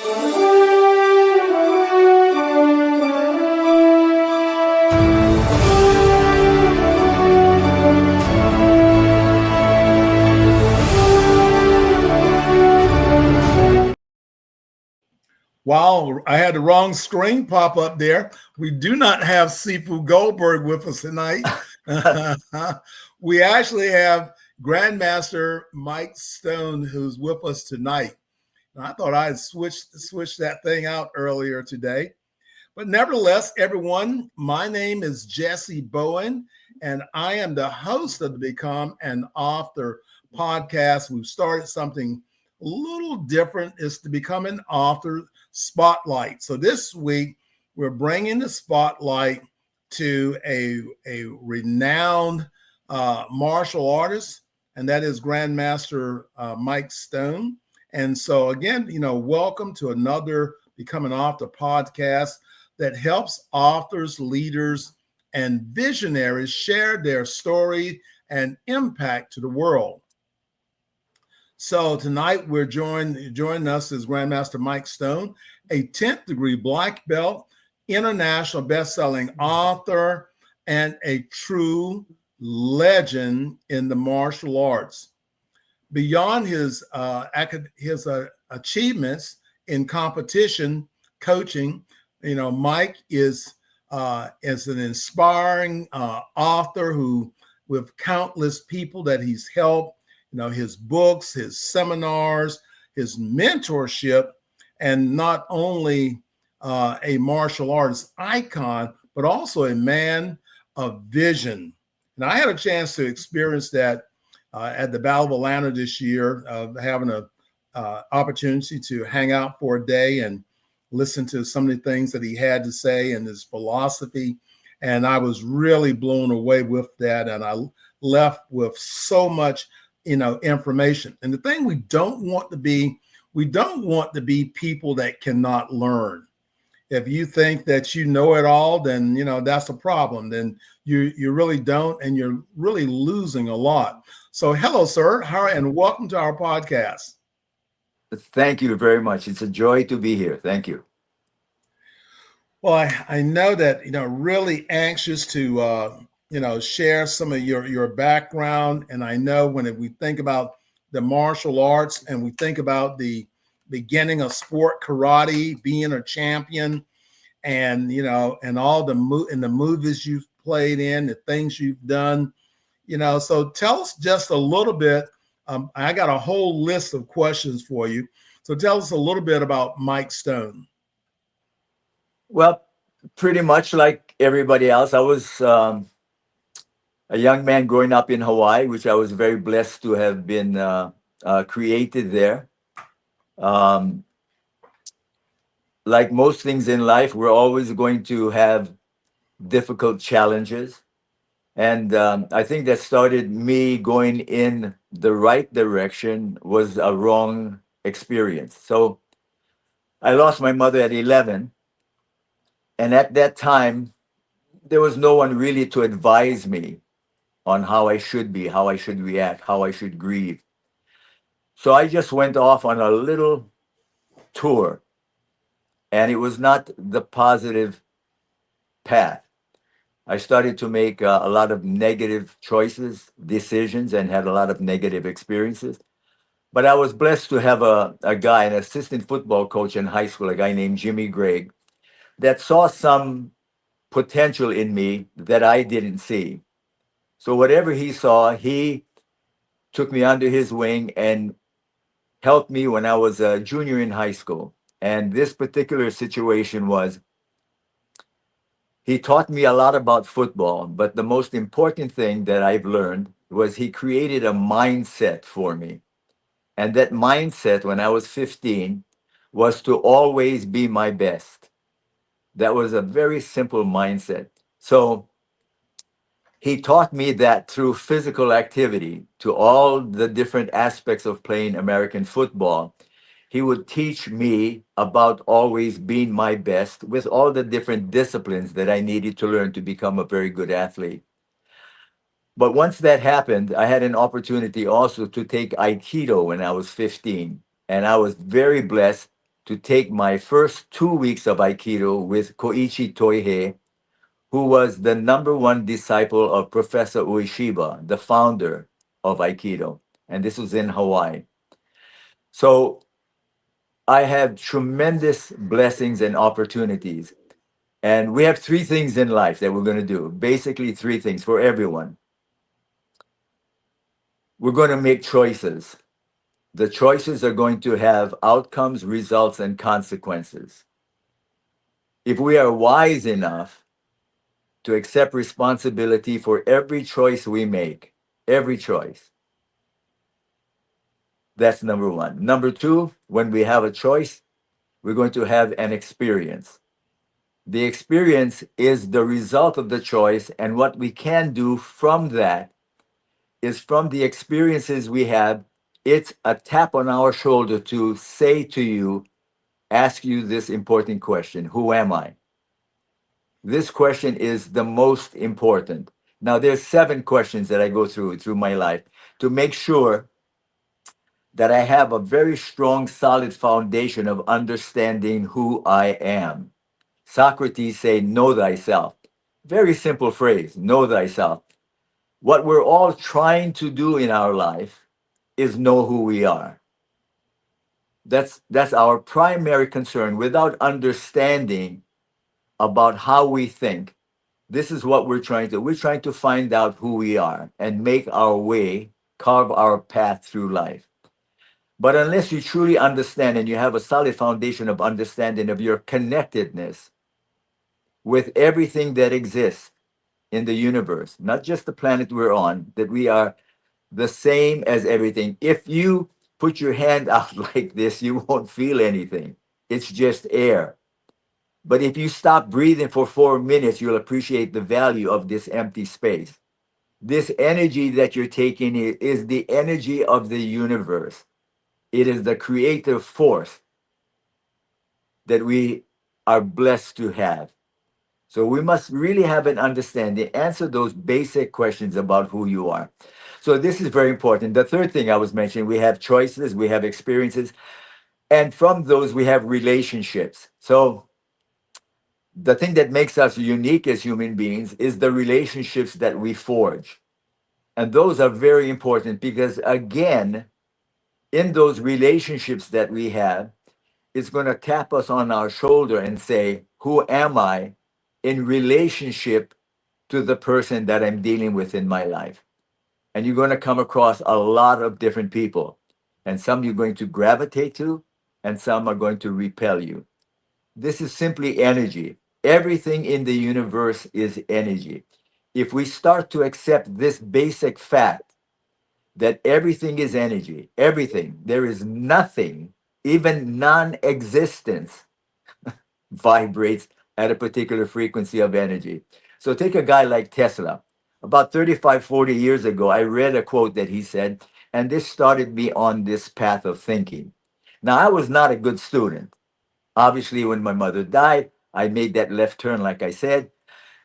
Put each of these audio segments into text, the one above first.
Wow, I had the wrong screen pop up there. We do not have Sifu Goldberg with us tonight. We actually have Grandmaster Mike Stone, who's with us tonight. I thought I had switched that thing out earlier today. But nevertheless, everyone, my name is Jessie Bowen, and I am the host of the Become an Author podcast. We've started something a little different. It's to Become an Author Spotlight. So this week, we're bringing the spotlight to a renowned martial artist, and that is Grandmaster Mike Stone. And so again, welcome to another Become an Author podcast that helps authors, leaders, and visionaries share their story and impact to the world. So tonight we're joining us is Grandmaster Mike Stone, a 10th degree black belt, international best-selling author, and a true legend in the martial arts. Beyond his achievements in competition coaching, Mike is an inspiring author who, with countless people that he's helped, his books, his seminars, his mentorship, and not only a martial arts icon, but also a man of vision. And I had a chance to experience that at the Battle of Atlanta this year, having an opportunity to hang out for a day and listen to some of the things that he had to say and his philosophy. And I was really blown away with that. And I left with so much information. And the thing we don't want to be people that cannot learn. If you think that you know it all, then that's a problem. Then you really don't, and you're really losing a lot. So hello, sir, and welcome to our podcast. Thank you very much. It's a joy to be here. Thank you. Well, I know that really anxious to share some of your background. And I know when we think about the martial arts and we think about the beginning of sport karate, being a champion, and and all the movies you've played in, the things you've done, so tell us just a little bit. I got a whole list of questions for you. So tell us a little bit about Mike Stone. Well, pretty much like everybody else, I was a young man growing up in Hawaii, which I was very blessed to have been created there. Like most things in life, we're always going to have difficult challenges. And I think that started me going in the right direction was a wrong experience. So I lost my mother at 11. And at that time, there was no one really to advise me on how I should be, how I should react, how I should grieve. So I just went off on a little tour, and it was not the positive path. I started to make a lot of negative choices, decisions, and had a lot of negative experiences. But I was blessed to have a guy, an assistant football coach in high school, a guy named Jimmy Gregg, that saw some potential in me that I didn't see. So whatever he saw, he took me under his wing and helped me when I was a junior in high school. And this particular situation was, he taught me a lot about football, but the most important thing that I've learned was he created a mindset for me. And that mindset when I was 15 was to always be my best. That was a very simple mindset. So he taught me that through physical activity, to all the different aspects of playing American football. He would teach me about always being my best with all the different disciplines that I needed to learn to become a very good athlete. But once that happened, I had an opportunity also to take Aikido when I was 15. And I was very blessed to take my first 2 weeks of Aikido with Koichi Toihei, who was the number one disciple of Professor Ueshiba, the founder of Aikido. And this was in Hawaii. So I have tremendous blessings and opportunities. And we have three things in life that we're going to do. Basically, three things for everyone. We're going to make choices. The choices are going to have outcomes, results, and consequences. If we are wise enough to accept responsibility for every choice we make, every choice, that's number one. Number two, when we have a choice, we're going to have an experience. The experience is the result of the choice, and what we can do from that is from the experiences we have, it's a tap on our shoulder to say to you, ask you this important question: who am I? This question is the most important. Now, there's 7 questions that I go through my life to make sure that I have a very strong, solid foundation of understanding who I am. Socrates say, know thyself. Very simple phrase, know thyself. What we're all trying to do in our life is know who we are. That's our primary concern. Without understanding about how we think, this is what we're trying to. We're trying to find out who we are and make our way, carve our path through life. But unless you truly understand and you have a solid foundation of understanding of your connectedness with everything that exists in the universe, not just the planet we're on, that we are the same as everything. If you put your hand out like this, you won't feel anything. It's just air. But if you stop breathing for 4 minutes, you'll appreciate the value of this empty space. This energy that you're taking is the energy of the universe. It is the creative force that we are blessed to have. So we must really have an understanding, answer those basic questions about who you are. So this is very important. The third thing I was mentioning, we have choices, we have experiences, and from those we have relationships. So the thing that makes us unique as human beings is the relationships that we forge. And those are very important because, again, in those relationships that we have, it's going to tap us on our shoulder and say, who am I in relationship to the person that I'm dealing with in my life? And you're going to come across a lot of different people. And some you're going to gravitate to, and some are going to repel you. This is simply energy. Everything in the universe is energy. If we start to accept this basic fact that everything is energy, everything, there is nothing, even non existence, vibrates at a particular frequency of energy. So take a guy like Tesla. About 35, 40 years ago, I read a quote that he said, and this started me on this path of thinking. Now, I was not a good student. Obviously, when my mother died, I made that left turn, like I said,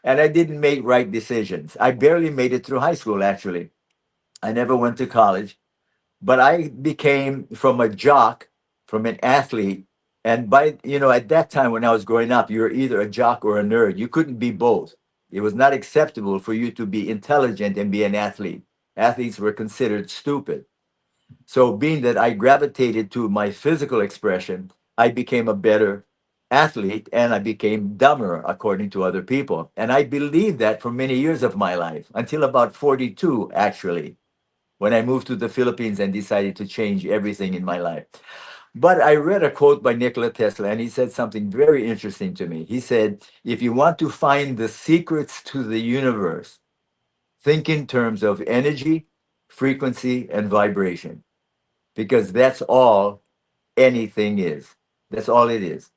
and I didn't make right decisions. I barely made it through high school, actually. I never went to college, but I became from a jock, from an athlete. And at that time when I was growing up, you were either a jock or a nerd. You couldn't be both. It was not acceptable for you to be intelligent and be an athlete. Athletes were considered stupid. So, being that I gravitated to my physical expression, I became a better athlete and I became dumber according to other people. And I believed that for many years of my life, until about 42, actually, when I moved to the Philippines and decided to change everything in my life. But I read a quote by Nikola Tesla, and he said something very interesting to me. He said, if you want to find the secrets to the universe, think in terms of energy, frequency, and vibration, because that's all anything is. That's all it is.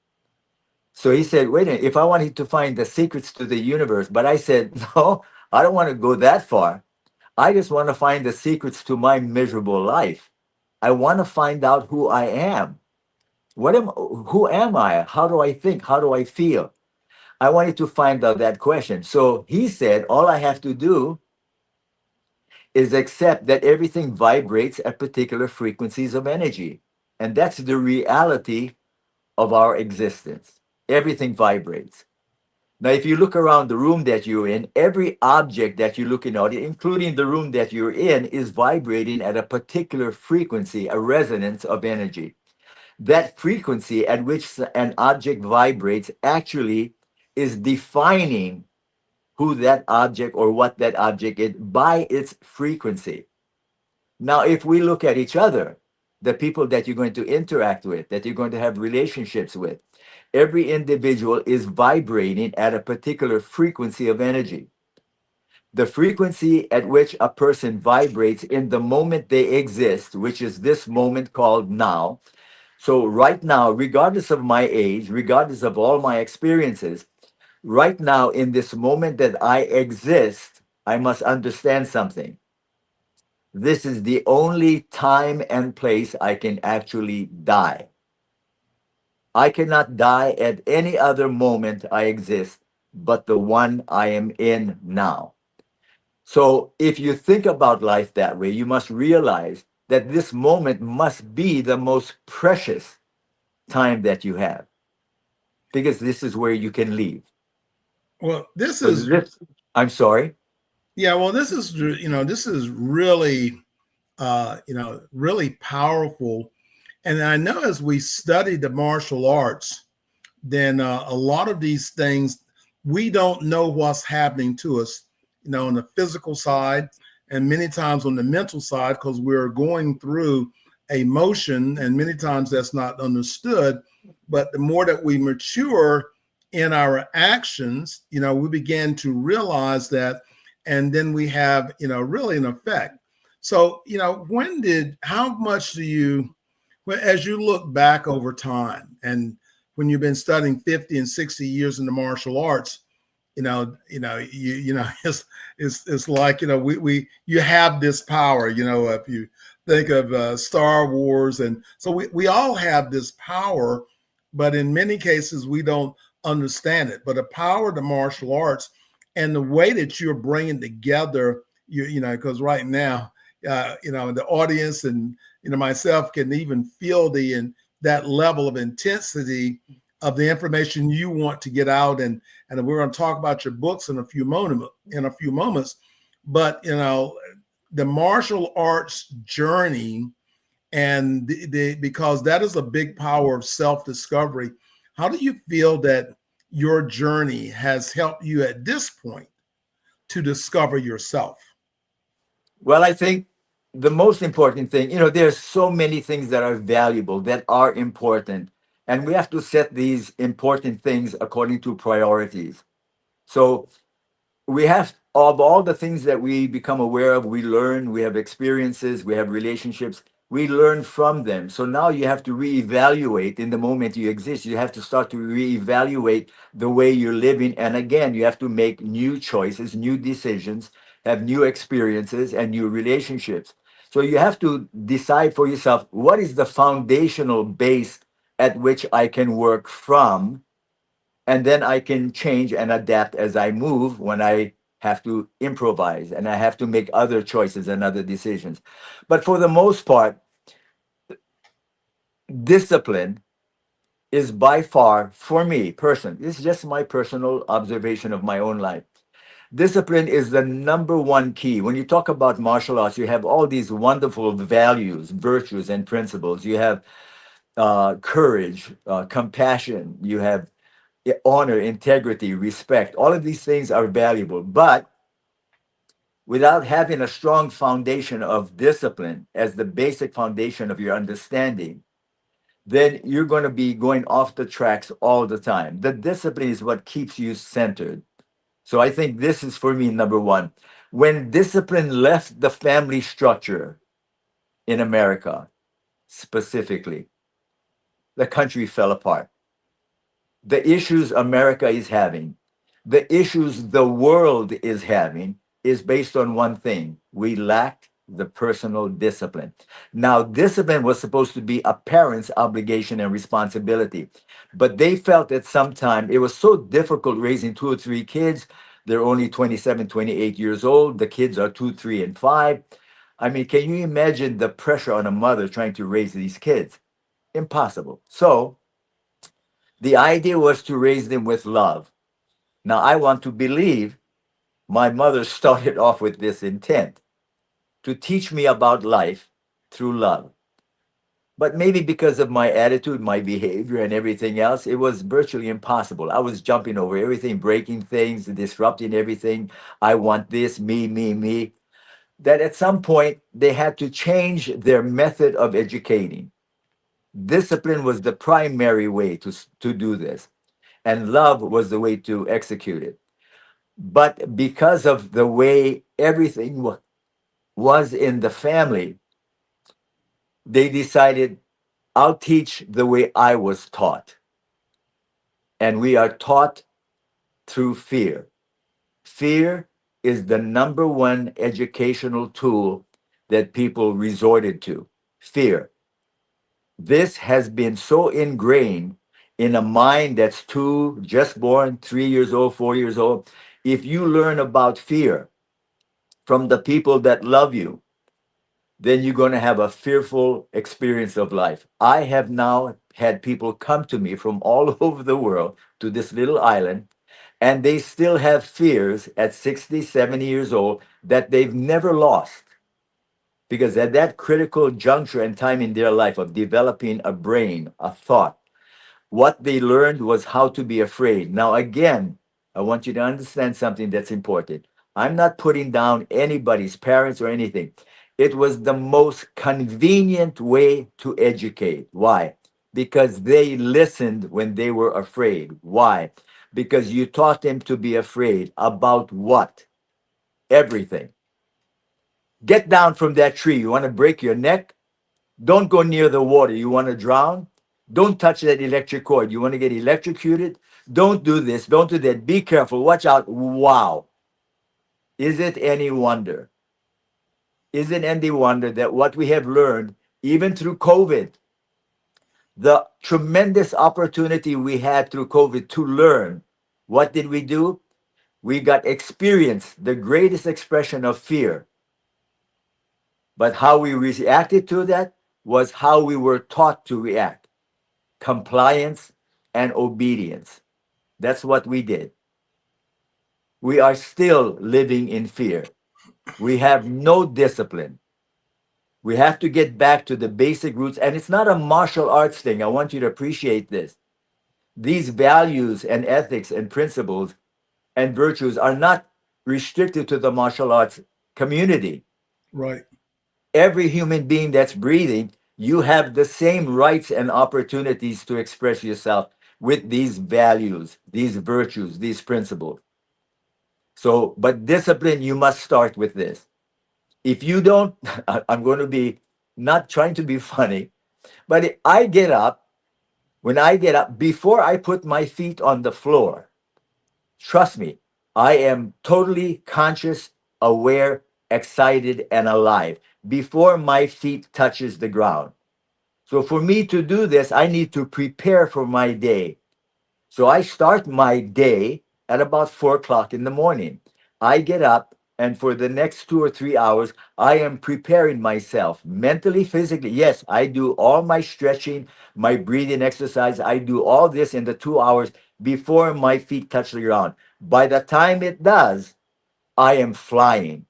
So he said, wait a minute, if I wanted to find the secrets to the universe, but I said, no, I don't want to go that far. I just want to find the secrets to my miserable life. I want to find out who I am. Who am I? How do I think? How do I feel? I wanted to find out that question. So he said, all I have to do is accept that everything vibrates at particular frequencies of energy. And that's the reality of our existence. Everything vibrates. Now, if you look around the room that you're in, every object that you're looking at, including the room that you're in, is vibrating at a particular frequency, a resonance of energy. That frequency at which an object vibrates actually is defining who that object or what that object is by its frequency. Now, if we look at each other, the people that you're going to interact with, that you're going to have relationships with, every individual is vibrating at a particular frequency of energy. The frequency at which a person vibrates in the moment they exist, which is this moment called now. So, right now, regardless of my age, regardless of all my experiences, right now, in this moment that I exist, I must understand something. This is the only time and place I can actually die. I cannot die at any other moment I exist but the one I am in now. So if you think about life that way, you must realize that this moment must be the most precious time that you have because this is where you can leave. Well, this So is this, I'm sorry. yeah. Well, this is this is really really powerful. And I know as we study the martial arts, then a lot of these things we don't know what's happening to us, on the physical side, and many times on the mental side because we're going through a motion, and many times that's not understood. But the more that we mature in our actions, we begin to realize that, and then we have, really an effect. So, how much do you, well, as you look back over time, and when you've been studying 50 and 60 years in the martial arts, it's like, you have this power, if you think of Star Wars. And so we all have this power, but in many cases we don't understand it. But the power of the martial arts and the way that you're bringing together, because right now, the audience and, myself can even feel that level of intensity of the information you want to get out. And we're going to talk about your books in a few moments. But the martial arts journey, and because that is a big power of self-discovery. How do you feel that your journey has helped you at this point to discover yourself? Well, I think the most important thing, there's so many things that are valuable, that are important, and we have to set these important things according to priorities. So we have, of all the things that we become aware of, we learn, we have experiences, we have relationships, we learn from them. So now you have to reevaluate in the moment you exist. You have to start to reevaluate the way you're living. And again, you have to make new choices, new decisions, have new experiences and new relationships. So you have to decide for yourself, what is the foundational base at which I can work from, and then I can change and adapt as I move when I have to improvise and I have to make other choices and other decisions. But for the most part, discipline is by far, for me, this is just my personal observation of my own life. Discipline is the number one key. When you talk about martial arts, you have all these wonderful values, virtues, and principles. You have courage, compassion, you have honor, integrity, respect. All of these things are valuable. But without having a strong foundation of discipline as the basic foundation of your understanding, then you're going to be going off the tracks all the time. The discipline is what keeps you centered. So I think this is for me number one. When discipline left the family structure in America, specifically, the country fell apart. The issues America is having, the issues the world is having, is based on one thing: we lacked the personal discipline. Now, discipline was supposed to be a parent's obligation and responsibility, but they felt at some time it was so difficult raising two or three kids. They're only 27, 28 years old. The kids are 2, 3, and 5. I mean, can you imagine the pressure on a mother trying to raise these kids? Impossible. So The idea was to raise them with love. Now, I want to believe my mother started off with this intent to teach me about life through love. But maybe because of my attitude, my behavior, and everything else, it was virtually impossible. I was jumping over everything, breaking things, disrupting everything. I want this, me. That at some point, they had to change their method of educating. Discipline was the primary way to do this, and love was the way to execute it. But because of the way everything was in the family, they decided, I'll teach the way I was taught. And we are taught through fear. Fear is the number one educational tool that people resorted to. Fear. This has been so ingrained in a mind that's two, just born, 3 years old, 4 years old. If you learn about fear from the people that love you, then you're going to have a fearful experience of life. I have now had people come to me from all over the world to this little island, and they still have fears at 60, 70 years old that they've never lost. Because at that critical juncture and time in their life of developing a brain, a thought, what they learned was how to be afraid. Now, again, I want you to understand something that's important. I'm not putting down anybody's parents or anything. It was the most convenient way to educate. Why? Because they listened when they were afraid. Why? Because you taught them to be afraid about what? Everything. Get down from that tree. You want to break your neck? Don't go near the water. You want to drown? Don't touch that electric cord. You want to get electrocuted? Don't do this. Don't do that. Be careful. Watch out. Wow. Is it any wonder? Is it any wonder that what we have learned, even through COVID, the tremendous opportunity we had through COVID to learn, what did we do? We got experience, the greatest expression of fear. But how we reacted to that was how we were taught to react. Compliance and obedience. That's what we did. We are still living in fear. We have no discipline. We have to get back to the basic roots. And it's not a martial arts thing. I want you to appreciate this. These values and ethics and principles and virtues are not restricted to the martial arts community. Right. Every human being that's breathing, you have the same rights and opportunities to express yourself with these values, these virtues, these principles. So, but discipline, you must start with this. If you don't, I'm going to be not trying to be funny, but I get up, when I get up, before I put my feet on the floor, trust me, I am totally conscious, aware, excited, and alive before my feet touches the ground. So for me to do this, I need to prepare for my day. So I start my day at about 4 o'clock in the morning. I get up, and for the next 2 or 3 hours, I am preparing myself mentally, physically. Yes, I do all my stretching, my breathing exercise. I do all this in the 2 hours before my feet touch the ground. By the time it does, I am flying.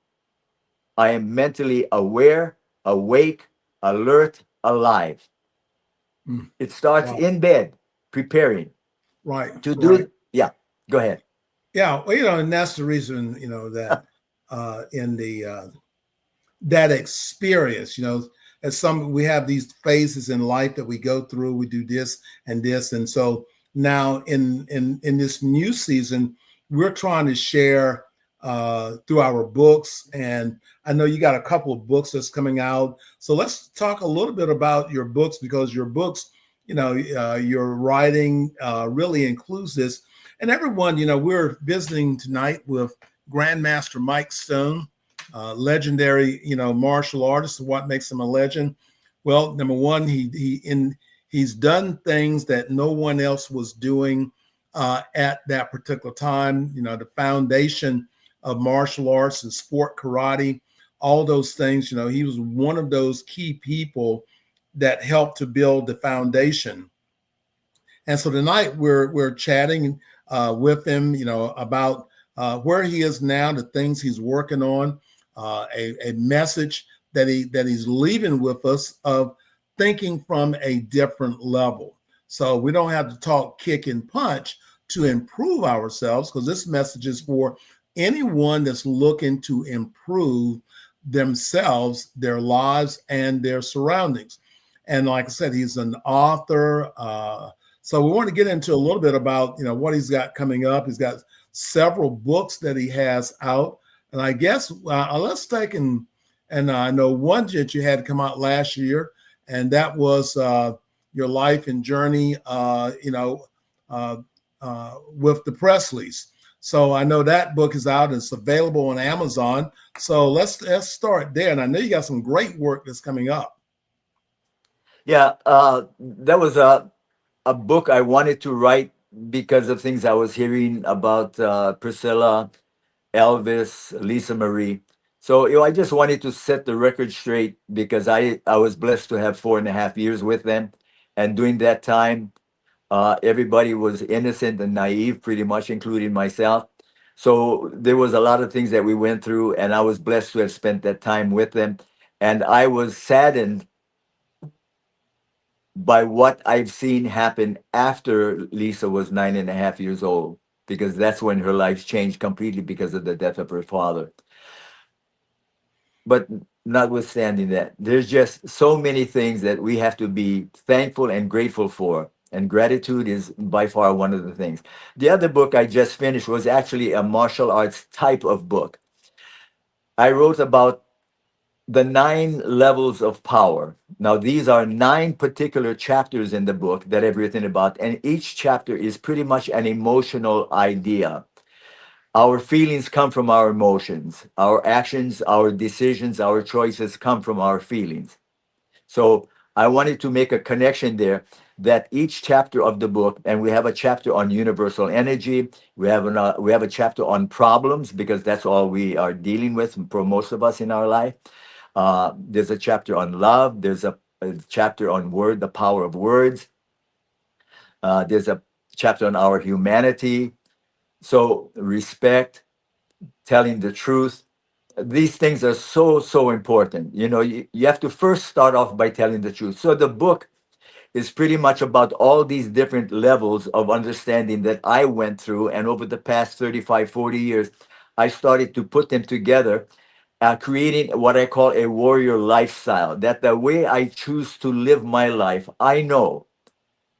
I am mentally aware, awake, alert, alive. Mm. It starts Wow. in bed, preparing Right. to Right. do. Yeah, go ahead. Yeah. Well, and that's the reason, that in the that experience, as some we have these phases in life that we go through. We do this and this, and so now in this new season, we're trying to share through our books. And I know you got a couple of books that's coming out. So let's talk a little bit about your books, because your books, your writing really includes this. And everyone, we're visiting tonight with Grandmaster Mike Stone, legendary, martial artist. What makes him a legend? Well, number one, he's done things that no one else was doing at that particular time. The foundation of martial arts and sport karate, all those things. He was one of those key people that helped to build the foundation. And so tonight we're chatting with him, about where he is now, the things he's working on, a message that he's leaving with us of thinking from a different level. So we don't have to talk kick and punch to improve ourselves, because this message is for anyone that's looking to improve themselves, their lives, and their surroundings. And like I said, he's an author. So we want to get into a little bit about what he's got coming up. He's got several books that he has out, and I guess let's take and I know one that you had come out last year, and that was your life and journey. Uh, with the Presleys. So I know that book is out and it's available on Amazon. So let's start there. And I know you got some great work that's coming up. Yeah, that was a book I wanted to write because of things I was hearing about Priscilla, Elvis, Lisa Marie. So I just wanted to set the record straight because I was blessed to have 4.5 years with them, and during that time, everybody was innocent and naive, pretty much, including myself. So there was a lot of things that we went through, and I was blessed to have spent that time with them. And I was saddened by what I've seen happen after Lisa was 9.5 years old, because that's when her life changed completely because of the death of her father. But notwithstanding that, there's just so many things that we have to be thankful and grateful for. And gratitude is by far one of the things. The other book I just finished was actually a martial arts type of book. I wrote about the 9 levels of power. Now, these are 9 particular chapters in the book that I've written about, and each chapter is pretty much an emotional idea. Our feelings come from our emotions. Our actions, our decisions, our choices come from our feelings. So I wanted to make a connection there, that each chapter of the book, and we have a chapter on universal energy. We have a chapter on problems, because that's all we are dealing with for most of us in our life. There's a chapter on love. There's a chapter on the power of words. There's a chapter on our humanity. So respect, telling the truth. These things are so, so important. You have to first start off by telling the truth. So the book is pretty much about all these different levels of understanding that I went through. And over the past 35, 40 years, I started to put them together, creating what I call a warrior lifestyle. That the way I choose to live my life, I know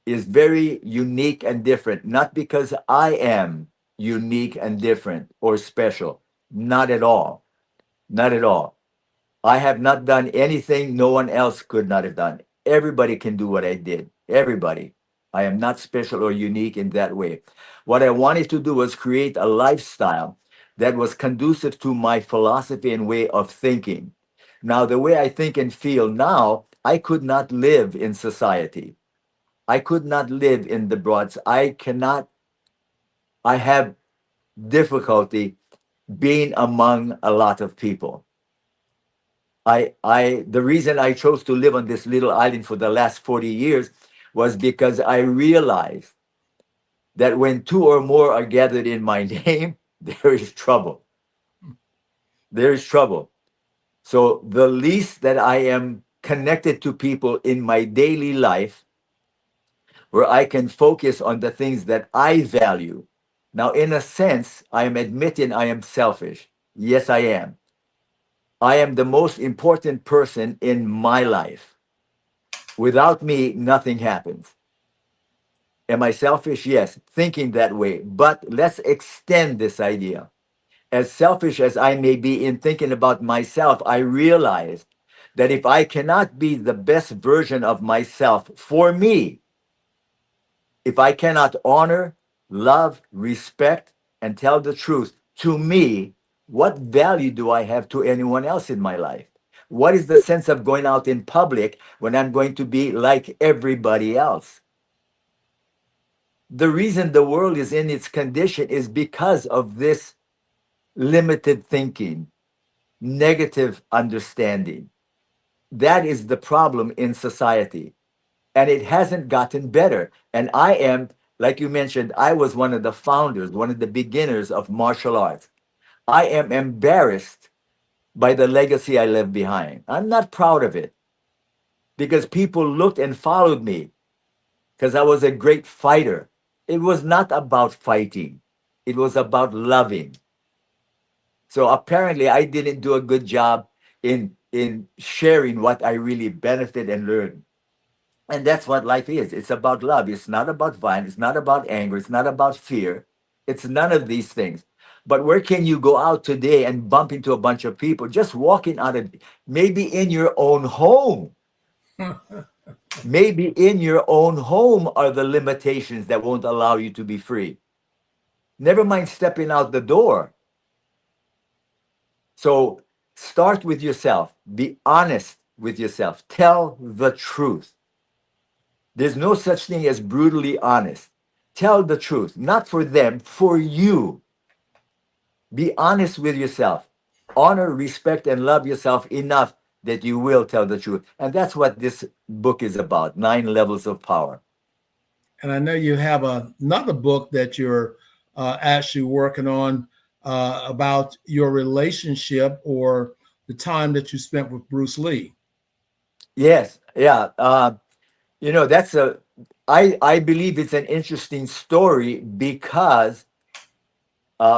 is very unique and different, not because I am unique and different or special. Not at all. Not at all. I have not done anything no one else could not have done. Everybody can do what I did. Everybody. I am not special or unique in that way. What I wanted to do was create a lifestyle that was conducive to my philosophy and way of thinking. Now, the way I think and feel now, I could not live in society. I could not live in the broads. I cannot, I have difficulty being among a lot of people. The reason I chose to live on this little island for the last 40 years was because I realized that when two or more are gathered in my name, there is trouble. There is trouble. So the least that I am connected to people in my daily life, where I can focus on the things that I value. Now, in a sense, I am admitting I am selfish. Yes, I am. I am the most important person in my life. Without me, nothing happens. Am I selfish? Yes, thinking that way. But let's extend this idea. As selfish as I may be in thinking about myself, I realize that if I cannot be the best version of myself for me, if I cannot honor, love, respect, and tell the truth to me, what value do I have to anyone else in my life? What is the sense of going out in public when I'm going to be like everybody else? The reason the world is in its condition is because of this limited thinking, negative understanding. That is the problem in society. and it hasn't gotten better. And I am, like you mentioned, I was one of the founders, one of the beginners of martial arts. I am embarrassed by the legacy I left behind. I'm not proud of it because people looked and followed me because I was a great fighter. It was not about fighting, it was about loving. So apparently, I didn't do a good job in sharing what I really benefit and learned. And that's what life is. It's about love. It's not about violence. It's not about anger. It's not about fear. It's none of these things. But where can you go out today and bump into a bunch of people just walking out of, maybe in your own home? Maybe in your own home are the limitations that won't allow you to be free. Never mind stepping out the door. So start with yourself. Be honest with yourself. Tell the truth. There's no such thing as brutally honest. Tell the truth, not for them, for you. Be honest with yourself. Honor, respect, and love yourself enough that you will tell the truth. And that's what this book is about, 9 Levels of Power. And I know you have another book that you're actually working on about your relationship or the time that you spent with Bruce Lee. Yes, yeah. That's I believe it's an interesting story because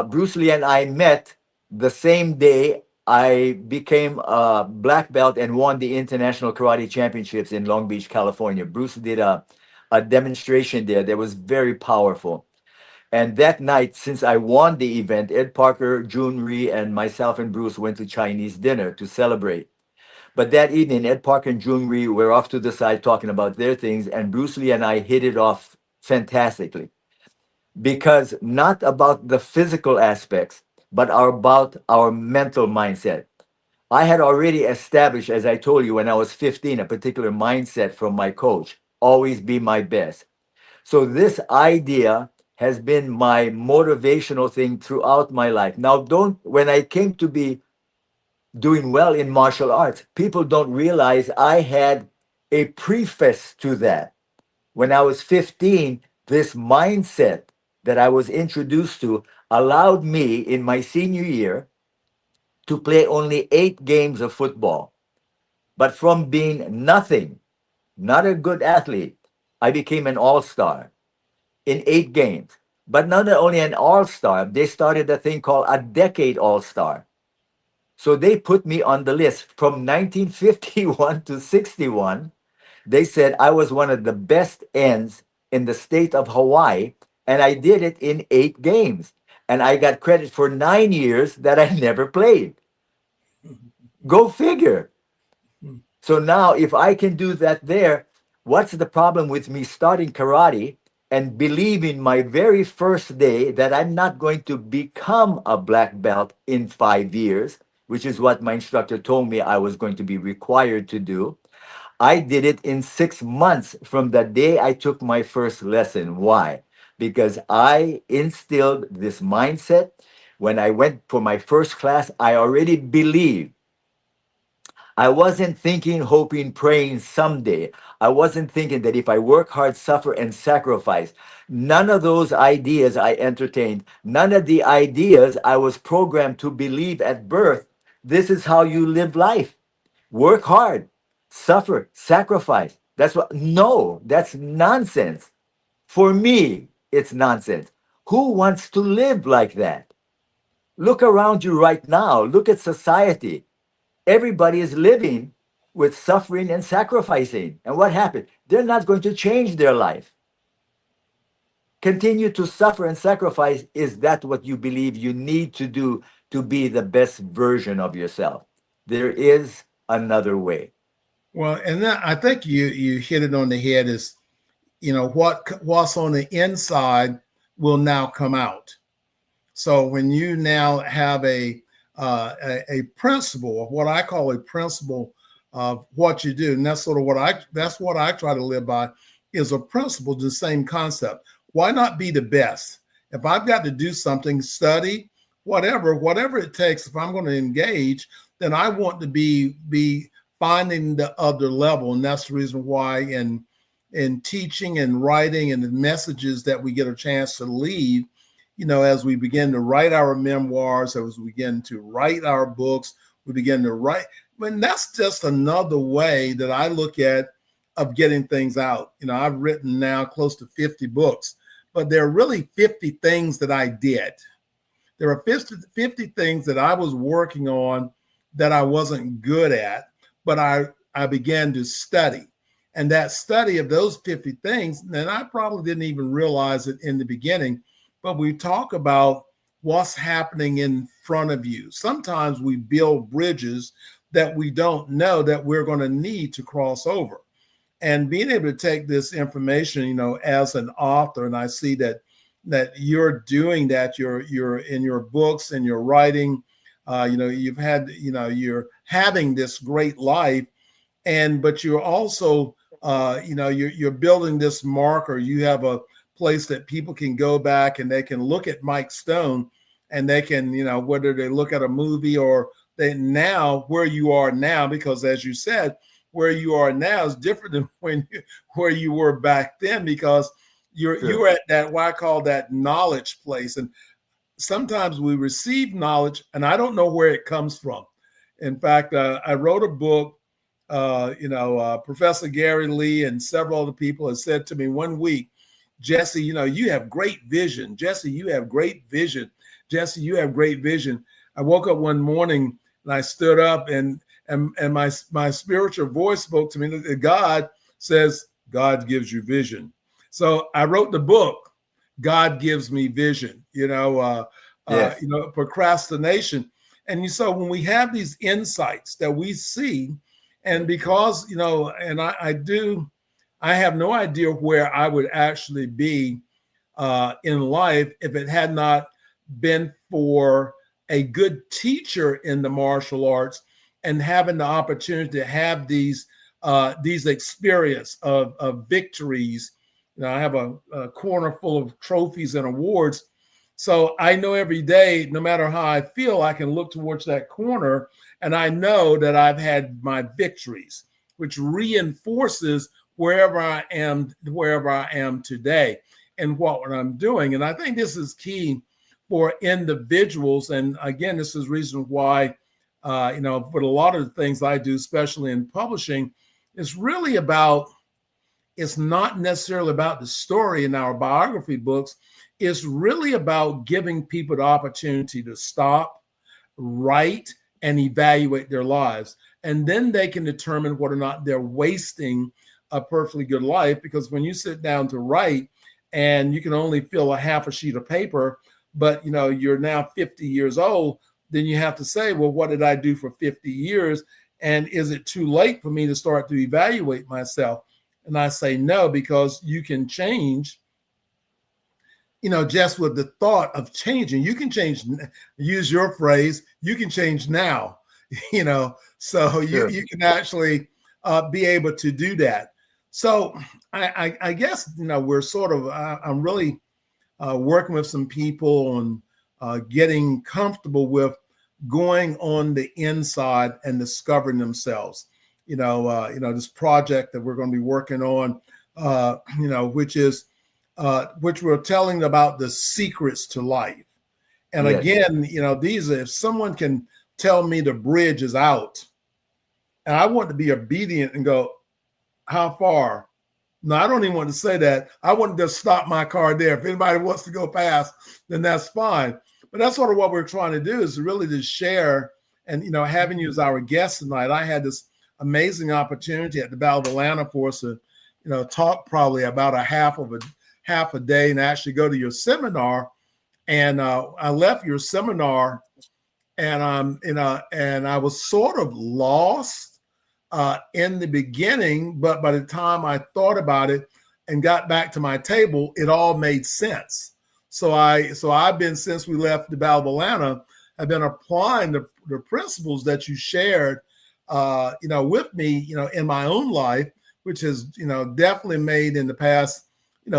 Bruce Lee and I met the same day I became a black belt and won the International Karate Championships in Long Beach, California. Bruce did a demonstration there that was very powerful. And that night, since I won the event, Ed Parker, Jun Ree, and myself and Bruce went to Chinese dinner to celebrate. But that evening, Ed Parker and Jun Ree were off to the side talking about their things, and Bruce Lee and I hit it off fantastically because not about the physical aspects, but are about our mental mindset. I had already established, as I told you, when I was 15, a particular mindset from my coach, always be my best. So this idea has been my motivational thing throughout my life. Now, when I came to be doing well in martial arts, people don't realize I had a preface to that. When I was 15, this mindset that I was introduced to allowed me in my senior year to play only 8 games of football. But from being nothing, not a good athlete, I became an all-star in 8 games. But not only an all-star, they started a thing called a decade all-star. So they put me on the list from 1951 to 61. They said I was one of the best ends in the state of Hawaii, and I did it in 8 games. And I got credit for 9 years that I never played. Go figure. So now, if I can do that there, what's the problem with me starting karate and believing my very first day that I'm not going to become a black belt in 5 years, which is what my instructor told me I was going to be required to do? I did it in 6 months from the day I took my first lesson. Why? Because I instilled this mindset. When I went for my first class, I already believed. I wasn't thinking, hoping, praying someday. I wasn't thinking that if I work hard, suffer, and sacrifice. None of those ideas I entertained. None of the ideas I was programmed to believe at birth. This is how you live life. Work hard, suffer, sacrifice. That's what, no, that's nonsense. For me, it's nonsense. Who wants to live like that? Look around you right now. Look at society. Everybody is living with suffering and sacrificing. And what happened? They're not going to change their life. Continue to suffer and sacrifice. Is that what you believe you need to do to be the best version of yourself? There is another way. Well, and that, I think you hit it on the head is, what's on the inside will now come out. So when you now have a principle, or what I call a principle of what you do, and that's sort of what I try to live by, is a principle, the same concept. Why not be the best? If I've got to do something, study, whatever it takes, if I'm going to engage, then I want to be finding the other level. And that's the reason why in in teaching and writing and the messages that we get a chance to leave, as we begin to write our memoirs, as we begin to write our books, we begin to write. That's just another way that I look at of getting things out. I've written now close to 50 books, but there are really 50 things that I did. There are 50 things that I was working on that I wasn't good at, but I began to study. And that study of those 50 things, and I probably didn't even realize it in the beginning, but we talk about what's happening in front of you. Sometimes we build bridges that we don't know that we're going to need to cross over. And being able to take this information, as an author, and I see that you're doing that, you're in your books and you're writing, you've had, you're having this great life, but you're also, you're building this marker. You have a place that people can go back and they can look at Mike Stone, and they can, whether they look at a movie or they now where you are now, because as you said, where you are now is different than where you were back then, because you're at that, what I call that knowledge place. And sometimes we receive knowledge and I don't know where it comes from. In fact, I wrote a book, Professor Gary Lee and several other people have said to me one week, Jesse, you have great vision. Jesse, you have great vision. Jesse, you have great vision. I woke up one morning and I stood up and my spiritual voice spoke to me that God says, God gives you vision. So I wrote the book, God Gives Me Vision, procrastination. And so when we have these insights that we see, and because, and I have no idea where I would actually be in life if it had not been for a good teacher in the martial arts and having the opportunity to have these experience of victories. I have a corner full of trophies and awards. So I know every day, no matter how I feel, I can look towards that corner and I know that I've had my victories, which reinforces wherever I am today and what I'm doing. And I think this is key for individuals. And again, this is reason why, for a lot of the things I do, especially in publishing, it's really about, it's not necessarily about the story in our biography books. It's really about giving people the opportunity to stop, write, and evaluate their lives. And then they can determine whether or not they're wasting a perfectly good life. Because when you sit down to write and you can only fill a half a sheet of paper, but you're now 50 years old, then you have to say, well, what did I do for 50 years? And is it too late for me to start to evaluate myself? And I say no, because you can change, just with the thought of changing. You can change, use your phrase, you can change now, so sure. you can actually be able to do that. So I guess, we're sort of, I'm really working with some people on getting comfortable with going on the inside and discovering themselves. This project that we're going to be working on, which we're telling about the secrets to life. And yes. Again, if someone can tell me the bridge is out, and I want to be obedient and go, how far? No, I don't even want to say that. I want to just stop my car there. If anybody wants to go past, then that's fine. But that's sort of what we're trying to do, is really to share. And, having you as our guest tonight, I had this amazing opportunity at the Battle of Atlanta for us to, talk probably about a half a day and actually go to your seminar. And I left your seminar and I was sort of lost in the beginning, but by the time I thought about it and got back to my table, it all made sense. So I've been, since we left the Battle of Atlanta, I've been applying the principles that you shared, with me, in my own life, which has, definitely made in the past,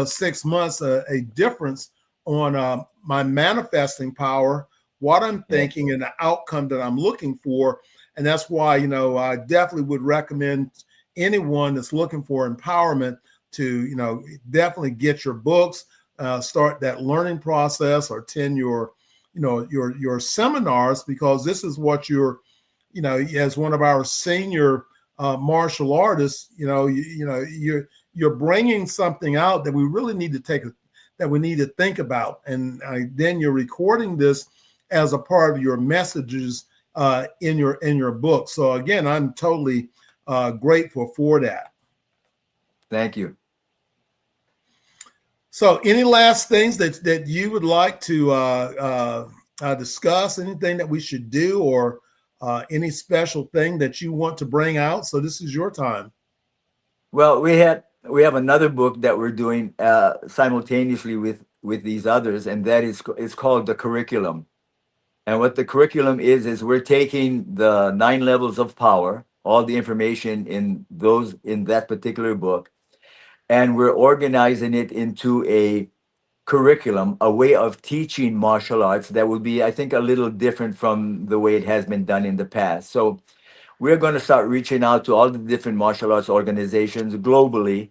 6 months a difference on my manifesting power, what I'm thinking, and the outcome that I'm looking for. And that's why, I definitely would recommend anyone that's looking for empowerment to, definitely get your books, start that learning process, or attend your, your seminars, because this is what you're, as one of our senior martial artists, you're bringing something out that we really need to that we need to think about, and then you're recording this as a part of your messages in your book. So again, I'm totally grateful for that. Thank you. So, any last things that you would like to discuss? Anything that we should do, or any special thing that you want to bring out? So, this is your time. Well, we have another book that we're doing simultaneously with these others, and that is it's called The Curriculum. And what the curriculum is we're taking the 9 levels of power, all the information in that particular book, and we're organizing it into a curriculum, a way of teaching martial arts that will be, I think, a little different from the way it has been done in the past. So we're going to start reaching out to all the different martial arts organizations globally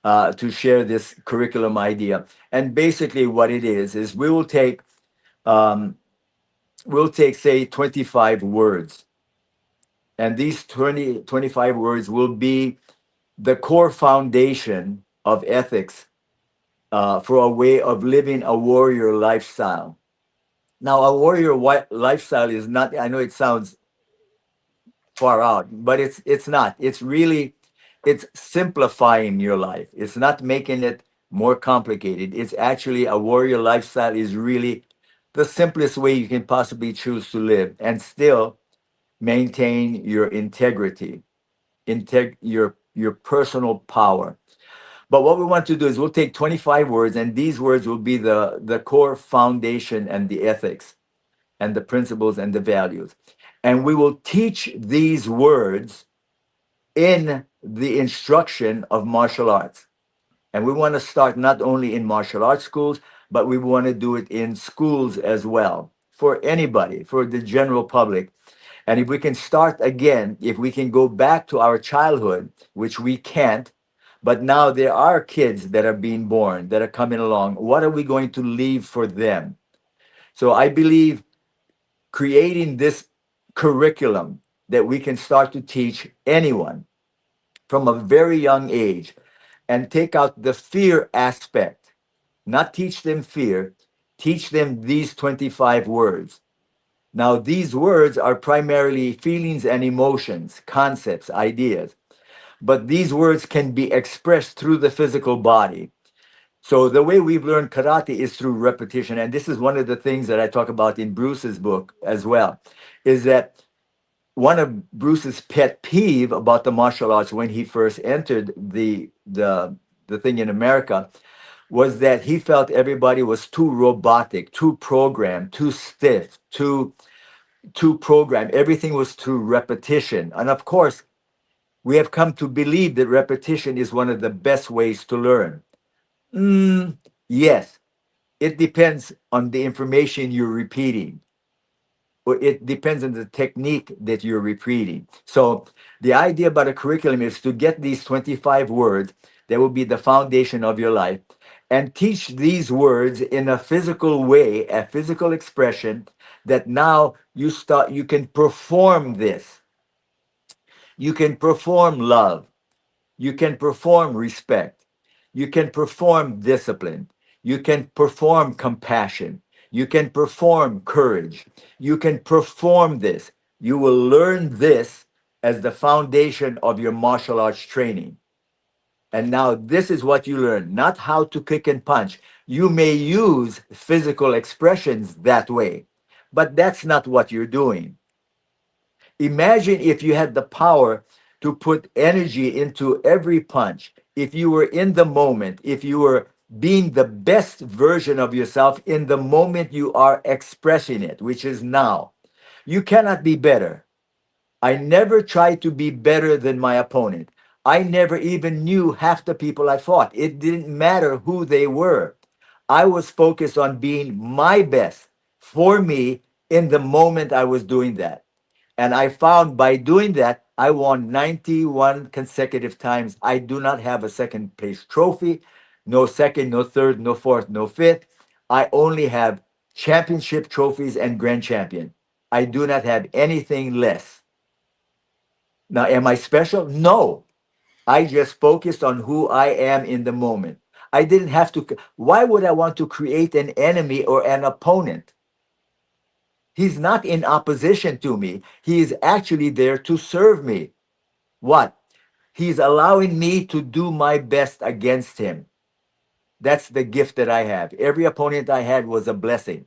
to share this curriculum idea. And basically, what it is um, we'll take, say, 25 words, and these 25 words will be the core foundation of ethics for a way of living a warrior lifestyle. Now, a warrior lifestyle is not, I know it sounds far out, but it's not. It's simplifying your life. It's not making it more complicated. It's actually, a warrior lifestyle is really the simplest way you can possibly choose to live and still maintain your integrity, your personal power. But what we want to do is we'll take 25 words, and these words will be the core foundation and the ethics and the principles and the values. And we will teach these words in the instruction of martial arts. And we want to start not only in martial arts schools, but we want to do it in schools as well, for anybody, for the general public. And if we can start again, if we can go back to our childhood, which we can't, but now there are kids that are being born, that are coming along, what are we going to leave for them? So I believe creating this curriculum that we can start to teach anyone from a very young age, and take out the fear aspect, not teach them fear, teach them these 25 words. Now, these words are primarily feelings and emotions, concepts, ideas, but these words can be expressed through the physical body. So the way we've learned karate is through repetition. And this is one of the things that I talk about in Bruce's book as well, is that one of Bruce's pet peeve about the martial arts when he first entered the thing in America was that he felt everybody was too robotic, too programmed, too stiff, too programmed. Everything was through repetition. And of course, we have come to believe that repetition is one of the best ways to learn. Yes, it depends on the information you're repeating, or it depends on the technique that you're repeating. So the idea about a curriculum is to get these 25 words that will be the foundation of your life, and teach these words in a physical way, a physical expression, that now you can perform this. You can perform love. You can perform respect. You can perform discipline. You can perform compassion. You can perform courage. You can perform this. You will learn this as the foundation of your martial arts training. And now this is what you learn, not how to kick and punch. You may use physical expressions that way, but that's not what you're doing. Imagine if you had the power to put energy into every punch, if you were in the moment, if you were being the best version of yourself in the moment you are expressing it, which is now. You cannot be better. I never tried to be better than my opponent. I never even knew half the people I fought. It didn't matter who they were. I was focused on being my best for me in the moment I was doing that. And I found by doing that, I won 91 consecutive times. I do not have a second place trophy, no second, no third, no fourth, no fifth. I only have championship trophies and grand champion. I do not have anything less. Now, am I special? No. I just focused on who I am in the moment. I didn't have to. Why would I want to create an enemy or an opponent? He's not in opposition to me. He is actually there to serve me. What? He's allowing me to do my best against him. That's the gift that I have. Every opponent I had was a blessing.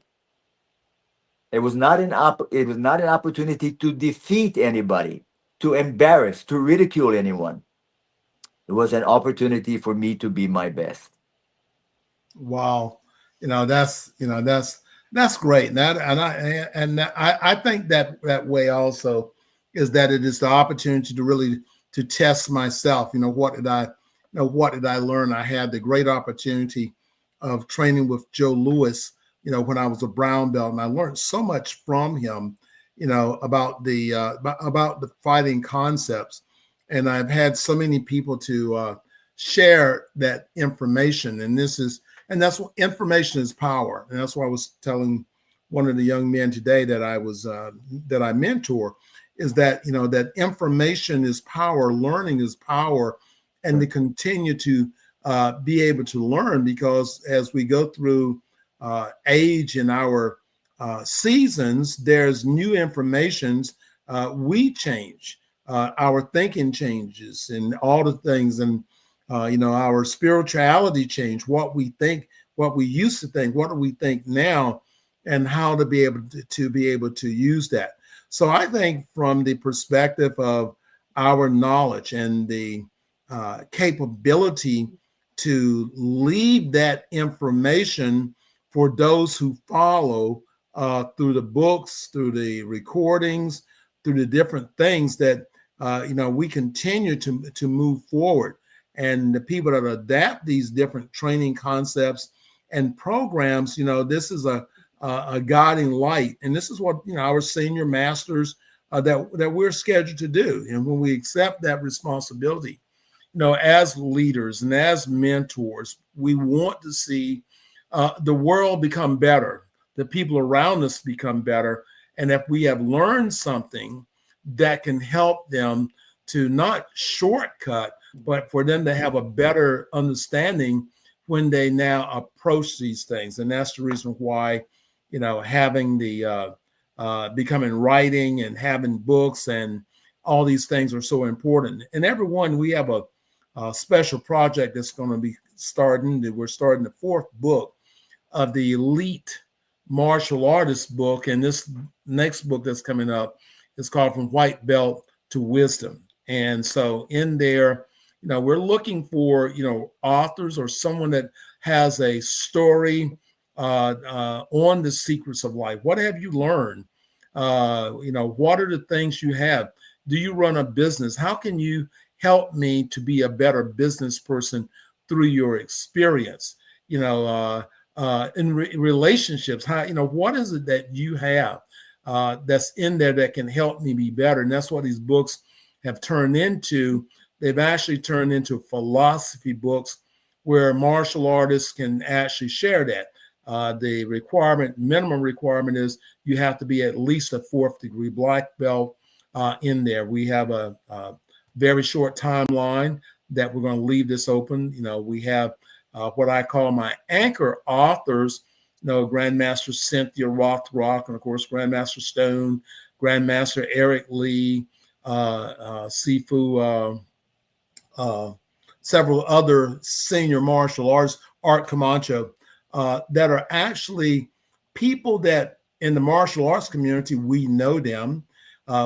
It was not it was not an opportunity to defeat anybody, to embarrass, to ridicule anyone. It was an opportunity for me to be my best. Wow, that's great. I think that way also is that it is the opportunity to really to test myself. What did I learn? I had the great opportunity of training with Joe Louis, when I was a brown belt, and I learned so much from him, about the fighting concepts. And I've had so many people to share that information, and that's what information is power. And that's why I was telling one of the young men today that I mentor, is that that information is power, learning is power, and to continue to be able to learn, because as we go through age in our seasons, there's new informations. We change, our thinking changes, and all the things, and our spirituality change. What we think, what we used to think, what do we think now, and how to be able to use that. So I think from the perspective of our knowledge and the capability to leave that information for those who follow through the books, through the recordings, through the different things that we continue to move forward. And the people that adapt these different training concepts and programs, this is a guiding light. And this is what our senior masters that we're scheduled to do. And when we accept that responsibility, as leaders and as mentors, we want to see the world become better, the people around us become better. And if we have learned something that can help them to not shortcut, but for them to have a better understanding when they now approach these things. And that's the reason why, having the becoming writing and having books and all these things are so important. And everyone, we have a special project that's going to be starting. We're starting the fourth book of the Elite Martial Artist book. And this next book that's coming up is called From White Belt to Wisdom. And so in there, we're looking for, authors or someone that has a story on the secrets of life. What have you learned? What are the things you have? Do you run a business? How can you help me to be a better business person through your experience? In relationships, what is it that you have that's in there that can help me be better? And that's what these books have turned into. They've actually turned into philosophy books where martial artists can actually share that. The minimum requirement is you have to be at least a 4th degree black belt in there. We have a very short timeline that we're going to leave this open. We have what I call my anchor authors, Grandmaster Cynthia Rothrock, and of course, Grandmaster Stone, Grandmaster Eric Lee, Sifu, several other senior martial arts, Art Camacho, that are actually people that in the martial arts community, we know them,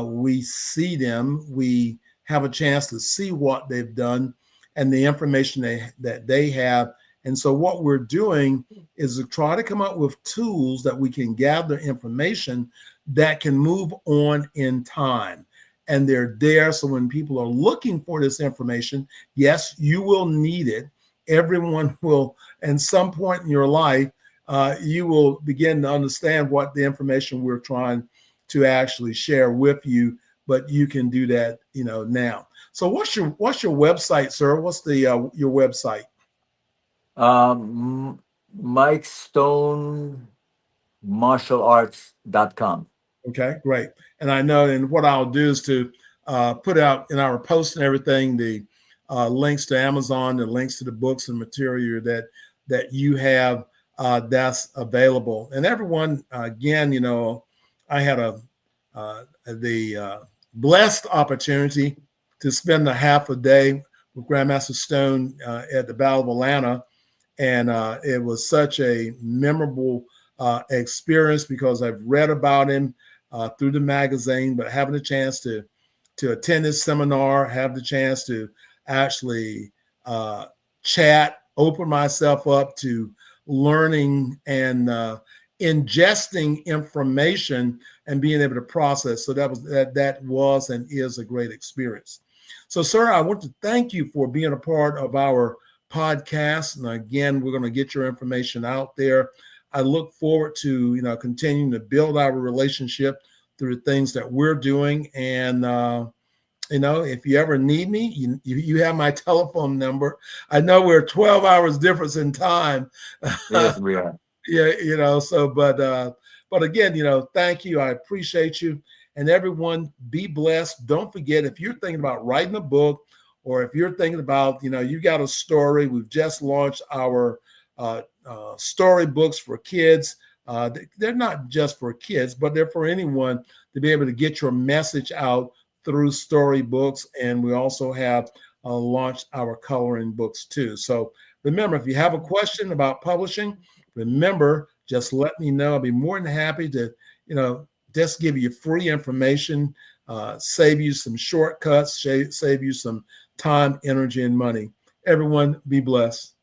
we see them, we have a chance to see what they've done and the information that they have. And so what we're doing is to try to come up with tools that we can gather information that can move on in time. And they're there. So when people are looking for this information, yes, you will need it. Everyone will, at some point in your life, you will begin to understand what the information we're trying to actually share with you, but you can do that, now. So what's your website, sir? What's the your website? Mike Stone martialarts.com. Okay, great. And I know, and what I'll do is to put out in our post and everything the links to Amazon, the links to the books and material that you have that's available. And everyone, again, I had the blessed opportunity to spend a half a day with Grandmaster Stone at the Battle of Atlanta, and it was such a memorable experience because I've read about him through the magazine, but having a chance to attend this seminar, have the chance to actually chat, open myself up to learning and ingesting information and being able to process. So that was and is a great experience. So, sir, I want to thank you for being a part of our podcast. And again, we're going to get your information out there. I look forward to continuing to build our relationship through the things that we're doing. And if you ever need me, you have my telephone number. I know we're 12 hours difference in time. Yes, we are. Yeah, so but again, thank you. I appreciate you. And everyone, be blessed. Don't forget, if you're thinking about writing a book, or if you're thinking about, you got a story, we've just launched our story books for kids. They're not just for kids, but they're for anyone to be able to get your message out through storybooks. And we also have launched our coloring books too. So remember, if you have a question about publishing, remember, just let me know. I'll be more than happy to, just give you free information, save you some shortcuts, save you some time, energy, and money. Everyone, be blessed.